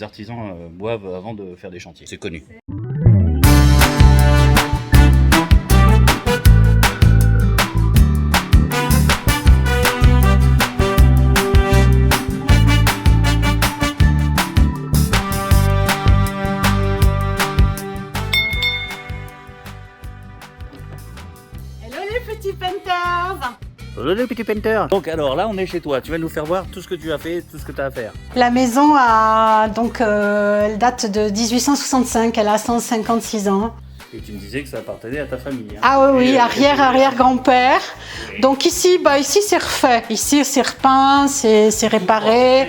artisans boivent avant de faire des chantiers. C'est connu. Petit Painters. Le petit painter. Donc alors là on est chez toi, tu vas nous faire voir tout ce que tu as fait, tout ce que tu as à faire. La maison a donc elle date de 1865, elle a 156 ans. Et tu me disais que ça appartenait à ta famille. Hein. Ah oui, arrière-grand-père. Oui. Donc ici, ici c'est refait. Ici c'est repeint, c'est réparé,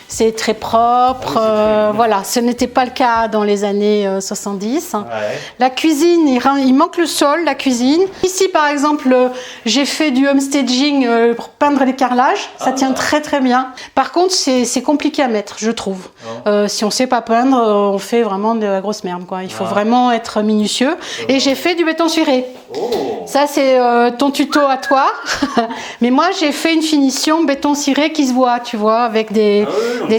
c'est très propre. Voilà, ce n'était pas le cas dans les années 70. Ouais. La cuisine, il manque le sol, la cuisine. Ici par exemple, j'ai fait du homestaging pour peindre les carrelages. Ça tient très très bien. Par contre, c'est compliqué à mettre, je trouve. Si on ne sait pas peindre, on fait vraiment de la grosse merde, quoi. Il faut vraiment être minutieux. Et j'ai fait du béton ciré. Ça c'est ton tuto à toi. Mais moi j'ai fait une finition béton ciré qui se voit, tu vois, avec des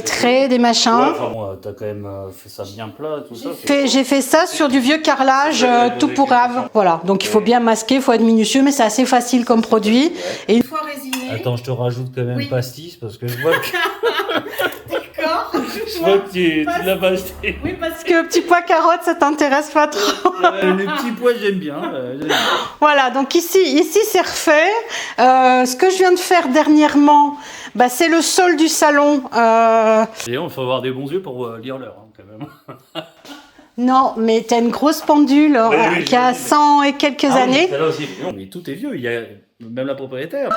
traits, des machins. Ouais, enfin, bon, t'as quand même fait ça bien plat, tout ça. J'ai fait ça sur du vieux carrelage tout pourrave. Voilà, donc il faut bien masquer, il faut être minutieux, mais c'est assez facile comme produit. Et une fois résiné. Attends, je te rajoute quand même pastis parce que je vois que. D'accord. Je vois que tu l'as pas acheté. Oui, parce que petit pois carotte, ça t'intéresse pas trop. Les petits pois, j'aime bien. Voilà, donc ici c'est refait. Ce que je viens de faire dernièrement, c'est le sol du salon. Et il faut avoir des bons yeux pour lire l'heure, hein, quand même. Non, mais t'as une grosse pendule qui a 100 et quelques années. Là aussi. Non, mais tout est vieux, il y a même la propriétaire.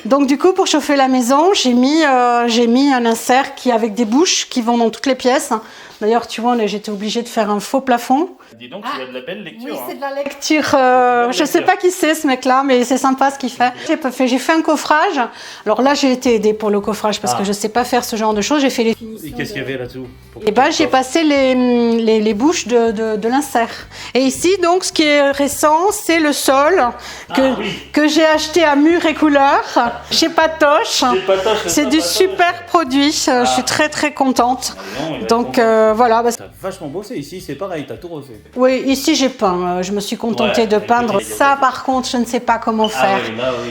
Donc du coup, pour chauffer la maison, j'ai mis un insert avec des bouches qui vont dans toutes les pièces. D'ailleurs, tu vois, j'étais obligée de faire un faux plafond. Dis donc, tu as de la belle lecture. Oui, c'est de la lecture. Je sais pas qui c'est ce mec-là, mais c'est sympa ce qu'il fait. J'ai fait un coffrage. Alors là, j'ai été aidée pour le coffrage parce que je sais pas faire ce genre de choses. J'ai fait les finitions. Et qu'est-ce qu'il y avait là-dessous? Et j'ai passé les bouches de l'insert. Et ici, donc, ce qui est récent, c'est le sol que j'ai acheté à Mur et Couleur chez Patoche. C'est du super produit. Je suis très très contente. Donc voilà. T'as vachement bossé ici, c'est pareil, t'as tout refait. Oui, ici j'ai peint. Je me suis contentée de peindre. Ça, par contre, je ne sais pas comment faire.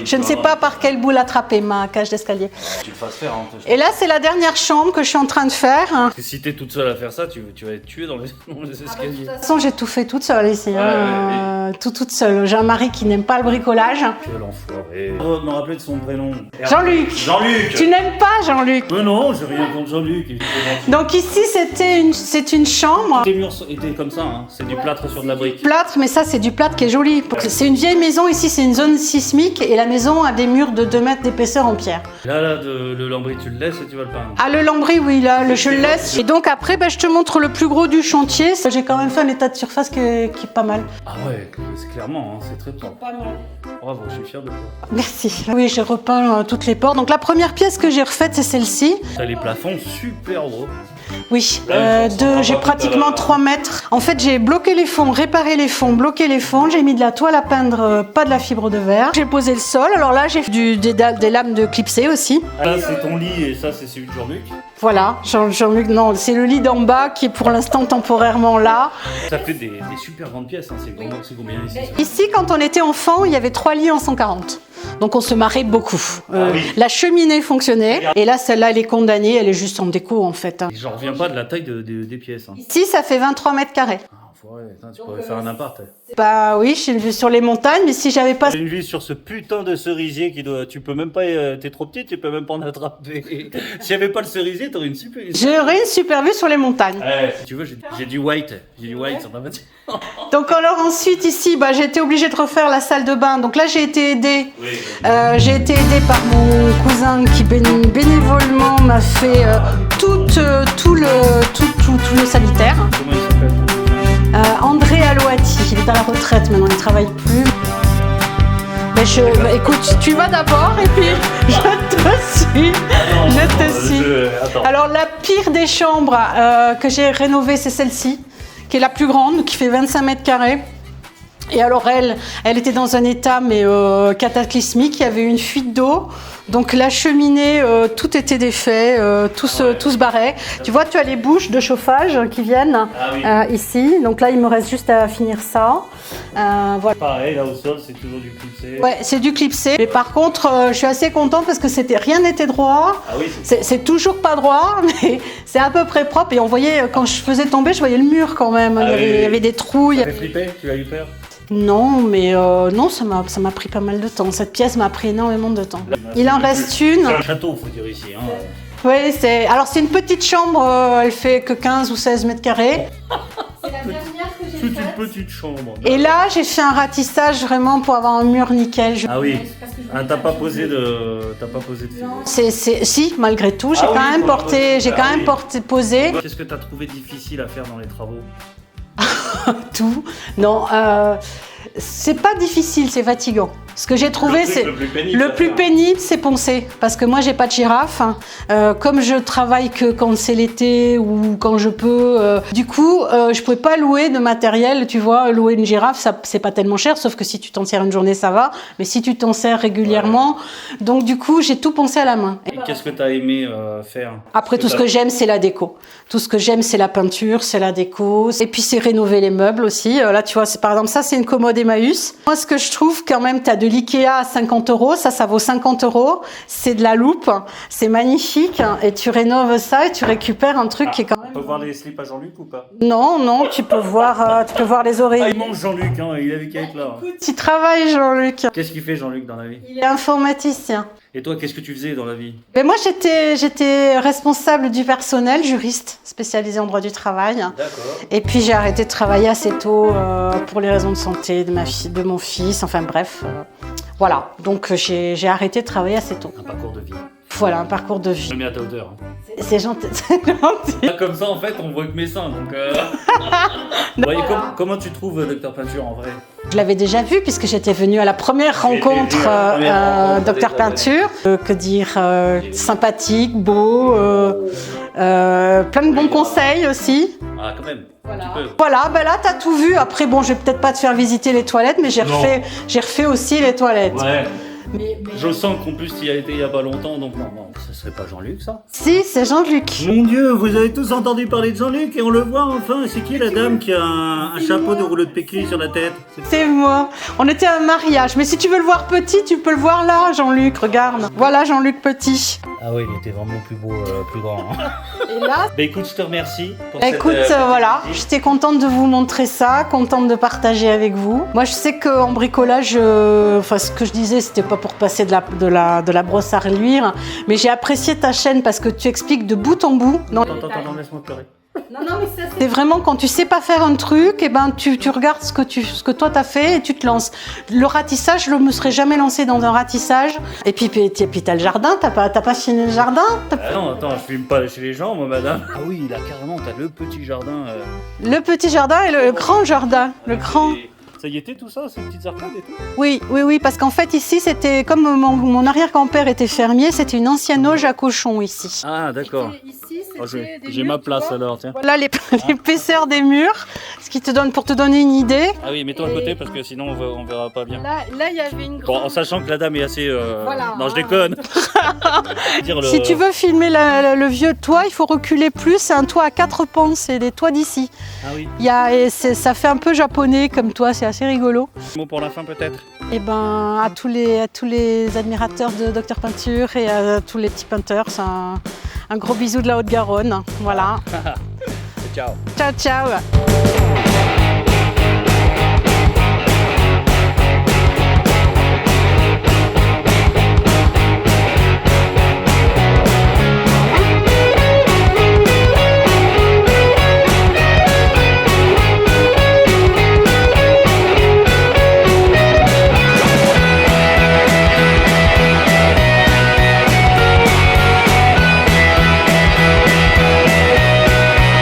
Je ne sais pas par quelle boule attraper ma cage d'escalier. Tu le fasses faire. Hein, et là, c'est la dernière chambre que je suis en train de faire. Parce que si t'es toute seule à faire ça, tu vas être tuée dans les escaliers. De toute façon, j'ai tout fait toute seule ici. Toute seule. J'ai un mari qui n'aime pas le bricolage. Quel enfoiré. Je me rappeler de son prénom. Jean-Luc. Jean-Luc. Tu n'aimes pas Jean-Luc? Non, j'ai rien contre Jean-Luc. Donc ici, c'est une chambre. Tes murs étaient comme ça, hein. C'est du plâtre sur de la brique. Plâtre, mais ça, c'est du plâtre qui est joli. C'est une vieille maison ici, c'est une zone sismique et la maison a des murs de 2 mètres d'épaisseur en pierre. Là, le lambris, tu le laisses et tu vas le peindre. Ah, le lambris, oui, là, je le laisse. Et donc après, je te montre le plus gros du chantier. J'ai quand même fait un état de surface qui est pas mal. Ah ouais, c'est clairement, hein, c'est très propre. Pas mal. Bravo, je suis fier de toi. Merci. Oui, j'ai repeint toutes les portes. Donc la première pièce que j'ai refaite, c'est celle-ci. T'as les plafonds super gros. Oui, j'ai pratiquement 3 mètres. En fait, j'ai bloqué les fonds, réparé les fonds, bloqué les fonds. J'ai mis de la toile à peindre, pas de la fibre de verre. J'ai posé le sol. Alors là, j'ai fait des lames de clipsé aussi. Là, c'est ton lit et ça, c'est celui de Jean-Luc. Voilà, Jean-Luc, non, c'est le lit d'en bas qui est pour l'instant temporairement là. Ça fait des super grandes pièces, hein. C'est combien ici? Ici, quand on était enfant, il y avait 3 lits en 140. Donc on se marrait beaucoup. La cheminée fonctionnait et là, celle-là, elle est condamnée, elle est juste en déco en fait. J'en reviens pas de la taille des pièces. Hein. Ici, ça fait 23 mètres carrés. Tu pourrais faire un appart. Bah oui, j'ai une vue sur les montagnes, mais si j'avais pas... J'ai une vue sur ce putain de cerisier qui doit... Tu peux même pas... T'es trop petit, tu peux même pas en attraper. S'il y avait pas le cerisier, t'aurais une super... J'aurais une super vue sur les montagnes. Si tu veux, j'ai du white. J'ai du white sur ma voiture. Donc alors ensuite ici, j'ai été obligée de refaire la salle de bain. Donc là, j'ai été aidée. J'ai été aidée par mon cousin qui bénévolement m'a fait tout le sanitaire. Comment il s'appelle? André Aloati, il est à la retraite maintenant, il ne travaille plus. Mais écoute, tu vas d'abord et puis je te suis. Alors la pire des chambres que j'ai rénovée, c'est celle-ci, qui est la plus grande, qui fait 25 mètres carrés. Et alors elle était dans un état mais cataclysmique, il y avait une fuite d'eau. Donc la cheminée, tout était défait, tout se barrait. Tu vois, tu as les bouches de chauffage qui viennent ici. Donc là, il me reste juste à finir ça. Voilà. Pareil, là au sol, c'est toujours du clipsé. Ouais, c'est du clipsé. Mais par contre, je suis assez contente parce que rien n'était droit. Ah oui, c'est toujours pas droit, mais c'est à peu près propre. Et on voyait, quand je faisais tomber, je voyais le mur quand même. Il y avait des trous. Ça fait flipper, tu as eu peur? Non, mais non, ça m'a pris pas mal de temps. Cette pièce m'a pris énormément de temps. Il en reste une. C'est un château, faut dire ici. Hein. Oui, c'est une petite chambre, elle fait que 15 ou 16 mètres carrés. C'est la dernière que j'ai C'est faite. une petite chambre. Et là, j'ai fait un ratissage vraiment pour avoir un mur nickel. Ah oui, t'as pas posé de figure. Si, malgré tout, j'ai quand même posé. Qu'est-ce que t'as trouvé difficile à faire dans les travaux? Tout. Non, c'est pas difficile, c'est fatigant. Ce que j'ai trouvé, c'est le plus pénible, c'est poncer. Parce que moi, j'ai pas de girafe. Comme je travaille que quand c'est l'été ou quand je peux, du coup, je pouvais pas louer de matériel. Tu vois, louer une girafe, ça c'est pas tellement cher, sauf que si tu t'en sers une journée, ça va. Mais si tu t'en sers régulièrement, donc du coup, j'ai tout poncé à la main. Et qu'est-ce que t'as aimé faire? Après, tout ce que j'aime, c'est la déco. Tout ce que j'aime, c'est la peinture, c'est la déco. Et puis, c'est rénover les meubles aussi. Là, tu vois, par exemple, ça, c'est une commode Emmaüs. Moi, ce que je trouve, quand même, tu as de l'IKEA à 50 €. Ça vaut 50 €. C'est de la loupe. C'est magnifique. Et tu rénoves ça et tu récupères un truc qui est quand même... On peut voir les slips à Jean-Luc ou pas? Non, tu peux voir les oreilles. Ah, il mange Jean-Luc, hein, il avait qu'à être là. Tu travailles, Jean-Luc. Qu'est-ce qu'il fait Jean-Luc dans la vie? Il est informaticien. Et toi, qu'est-ce que tu faisais dans la vie? Mais moi, j'étais responsable du personnel, juriste, spécialisée en droit du travail. D'accord. Et puis, j'ai arrêté de travailler assez tôt pour les raisons de santé de mon fils. Enfin bref, voilà. Donc, j'ai arrêté de travailler assez tôt. Un parcours de vie. Voilà, un parcours de vie. Je me mets à ta hauteur. Hein. C'est gentil. C'est gentil. Comme ça, en fait, on voit que mes seins. Donc, ouais, comment tu trouves Docteur Peinture en vrai? Je l'avais déjà vu puisque j'étais venue à la première rencontre Docteur Peinture. Que dire, sympathique, beau, plein de bons conseils aussi. Ah, quand même. Voilà, ben là t'as tout vu. Après bon, je vais peut-être pas te faire visiter les toilettes, mais j'ai refait aussi les toilettes. Ouais. Mais... Je sens qu'en plus tu y as été il y a pas longtemps, donc non, ça serait pas Jean-Luc ça? Si, c'est Jean-Luc. Mon Dieu, vous avez tous entendu parler de Jean-Luc et on le voit enfin. C'est qui la dame qui a un chapeau de rouleau de PQ sur la tête? C'est moi. On était à un mariage, mais si tu veux le voir petit, tu peux le voir là, Jean-Luc. Regarde. Voilà Jean-Luc petit. Ah oui, il était vraiment plus beau, plus grand. Hein. Et là, bah écoute, je te remercie. Pour voilà, j'étais contente de vous montrer ça, contente de partager avec vous. Moi, je sais qu'en bricolage, ce que je disais, c'était pas pour passer de la brosse à reluire, mais j'ai apprécié ta chaîne parce que tu expliques de bout en bout. Attends, laisse-moi pleurer. Non, mais ça, c'est vraiment quand tu sais pas faire un truc, et ben tu regardes ce que toi t'as fait et tu te lances. Le ratissage, je ne me serais jamais lancé dans un ratissage. Et puis t'as le jardin, t'as pas fini le jardin. Ah non, attends, je filme pas chez les gens, moi, madame. Ah oui, là carrément, t'as le petit jardin. Le petit jardin et le grand jardin, le grand. Ça y était tout ça, ces petites arcades et tout? Oui, parce qu'en fait ici c'était comme mon arrière-grand-père était fermier, c'était une ancienne auge à cochons ici. Ah d'accord. J'ai ma place alors, tiens. Voilà l'épaisseur des murs, ce qui pour te donner une idée. Ah oui, mets-toi à côté parce que sinon on verra pas bien. Là il y avait une grande... Bon, en sachant que la dame est assez... Voilà, non, je déconne. Si tu veux filmer le vieux toit, il faut reculer plus. C'est un toit à 4 pans, c'est des toits d'ici. Ah oui. Ça fait un peu japonais comme toit, c'est assez rigolo. Un mot pour la fin peut-être? Eh ben, à tous les admirateurs de Docteur Peinture et à tous les petits peinteurs, c'est un gros bisou de la Haute-Garonne. Voilà. Ciao. Ciao, ciao.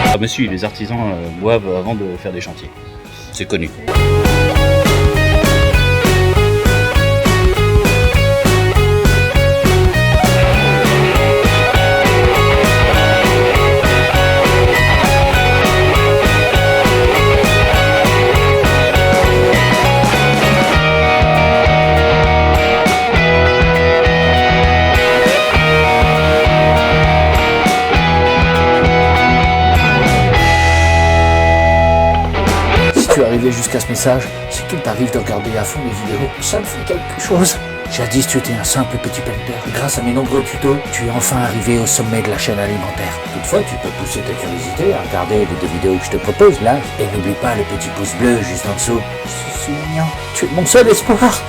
Ah bah si, les artisans boivent avant de faire des chantiers. C'est connu. es-tu arrivé jusqu'à ce message? Si qu'il t'arrive de regarder à fond mes vidéos, ça me fait quelque chose. Jadis, tu étais un simple petit pelleteur. Grâce à mes nombreux tutos, tu es enfin arrivé au sommet de la chaîne alimentaire. Toutefois, tu peux pousser ta curiosité à regarder les 2 vidéos que je te propose là. Et n'oublie pas le petit pouce bleu juste en dessous. C'est mignon. Tu es mon seul espoir.